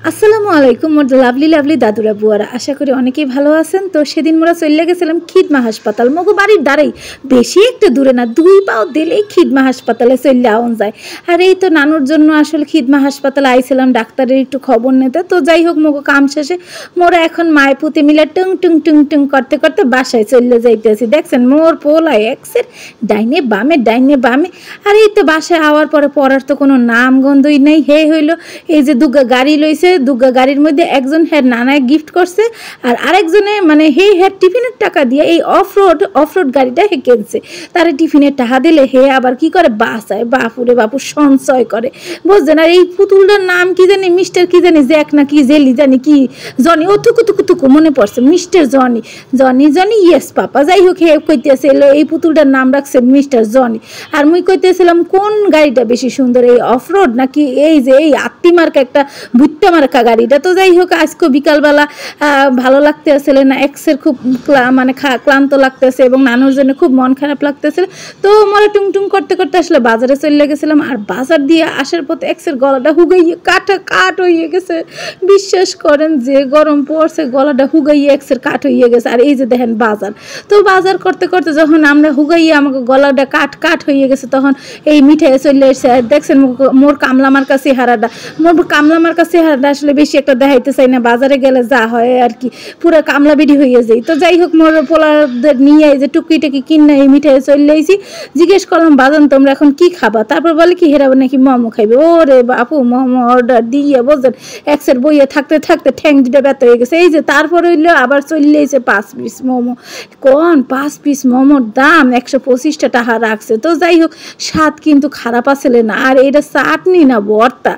আসসালামু আলাইকুম more lovely lovely দাদুরা বুয়ারা, আশা করি অনেকেই ভালো আছেন। তো সেদিন মোরা চলে গেছিলাম খিদমা হাসপাতাল, মগো বাড়ির দ্বারাই, বেশি একটা দূরে না, 2 পাও দিলেই খিদমা হাসপাতালে চলে আওন যায়। আর এই তো নানুর জন্য আসলে খিদমা হাসপাতালে আইছিলাম ডাক্তারের একটু খবর নিতে। তো যাই হোক, মগো কাম শেষে মোরা এখন মায় পুঁতে মিলে টুং টুং টুং টুং করতে করতে বাসায় চলে যাইতেছি। দেখছেন মোর পোলা এক্সের ডাইনে বামে। আর এই তো বাসায় আওয়ার পরে পড়ার তো কোনো নাম গন্ধই নেই। হে হইল এই যে দুগা গাড়ি লইছে, দুগা গাড়ির মধ্যে একজন হের নানায় গিফট করছে, আর আরেকজনে মানে হে হের টিফিনের টাকা দিয়ে এই অফরোড গাড়িটা হে কিনছে। তারে টিফিনের টাকা দিলে হে আবার কি করে বাঁচায়, বাপুরে বাপু সঞ্চয় করে, বুঝছেন। আর এই পুতুলটার নাম কি জানি, মিস্টার কি জানি, জ্যাক না কি জেলি জানি কি জনি, ও থুকু মনে পড়ছে, মিস্টার জনি ইয়েস পাপা। যাই হোক, হে কইতেছে এই পুতুলটার নাম রাখছে মিস্টার জনি। আর মুই কইতেছিলাম কোন গাড়িটা বেশি সুন্দর, এই অফরোড নাকি এই যে এই আত্মিমার্কা একটা ভুট্টা মার্কা গাড়িটা। তো যাই হোক, আজকে বিকালবেলা ভালো লাগতে আসলে না, এক্সের খুব মানে ক্লান্ত লাগতেছে এবং নানুর জন্য খুব মন খারাপ লাগতেছিল। তো মনে টুংটুং করতে করতে আসলে বাজারে চলে গেছিলাম। আর বাজার দিয়ে আসার পথে এক্সের গলাটা হুগাইয়ে কাট হয়ে গেছে। বিশ্বাস করেন যে গরম পড়ছে, গলাটা হুগাইয়ে এক্সের কাট হয়ে গেছে। আর এই যে দেখেন বাজার, তো বাজার করতে করতে যখন আমরা হুগাইয়ে আমাকে গলাটা কাট হয়ে গেছে, তখন এই মিঠাই চলে এসে দেখছেন মোর কামলামার কাছে চেহারাটা আসলে বেশি একটা দেখাইতে চাই না, বাজারে গেলে যা হয় আর কি, পুরো কামলা বেডি হয়ে যায়। তো যাই হোক, মোর পোলাদের নিয়ে এই যে টুকি কিনে এই মিঠাই চলে আইছি। জিজ্ঞেস করলাম বাজান তোমরা এখন কি খাবা, তারপর বলে কি হেরা নাকি মোমো খাইবে। ওরে বাপু, মোমো অর্ডার দিয়ে বুঝলেন এক্সের বইয়ে থাকতে ঠ্যাং দুটা ব্যথা হয়ে গেছে। এই যে তারপর হইলো আবার চলে এসে 5 পিস মোমো। 5 পিস মোমোর দাম 125 টাকা রাখছে। তো যাই হোক, স্বাদ কিন্তু খারাপ আসলে না। আর এটা চাটনি না ভর্তা।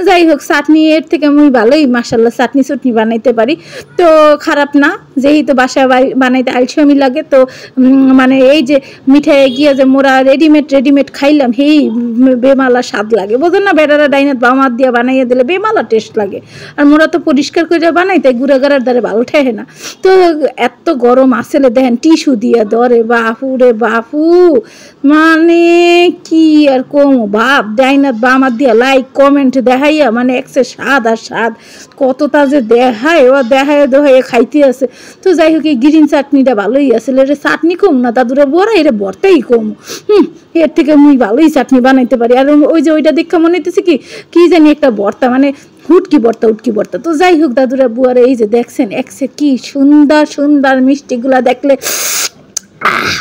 যাই হোক, চাটনি এর থেকে আমি ভালোই মাশাআল্লাহ চাটনি বানাইতে পারি, তো খারাপ না। যেহেতু বাসায় বানাইতে আলসেমি লাগে, তো মানে এই যে মিঠাই গিয়ে যে মোরা রেডিমেড খাইলাম, হেই বেমালা স্বাদ লাগে, বোঝেন না। বেটারা ডাইনাত বামাত দিয়ে বানাইয়া দিলে বেমালা টেস্ট লাগে। আর মোরা তো পরিষ্কার করে বানাই, তাই গুঁড়াগাড়ার দ্বারে ভালো ঠেহে না। তো এত গরম আসলে দেখেন টিস্যু দিয়ে ধরে, বাপু মানে কি আর কম ভাব, ডাইনাত বামাত দিয়া লাইক কমেন্ট দেখাইয়া মানে একসে স্বাদ আর স্বাদ কতটা যে দেখায় খাইতে আছে। তো যাই হোক, এই গ্রিন চাটনিটা ভালোই আছে। এটা চাটনি কম না দাদুরা বড়া, এটা ভর্তাই কম। এর থেকে মুই ভালোই চাটনি বানাইতে পারি। আর ওই যে ওইটা দেখা মনে হইতেছে কি জানি একটা ভর্তা, মানে উটকি ভর্তা। তো যাই হোক দাদুরা বুয়ারা, এই যে দেখছেন একসে কি সুন্দর মিষ্টিগুলা দেখলে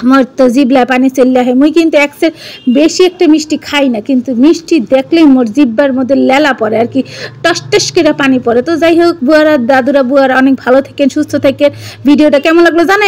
আমার তো জিভলায় পানি চলে হয়। মুই কিন্তু একসের বেশি একটা মিষ্টি খাই না, কিন্তু মিষ্টি দেখলেই মোর জিব্বার মধ্যে লেলা পড়ে আর কি, টস করে পানি পড়ে। তো যাই হোক বুয়ারা, দাদুরা বুয়ারা অনেক ভালো থাকেন, সুস্থ থাকেন। ভিডিওটা কেমন লাগলো জানাই।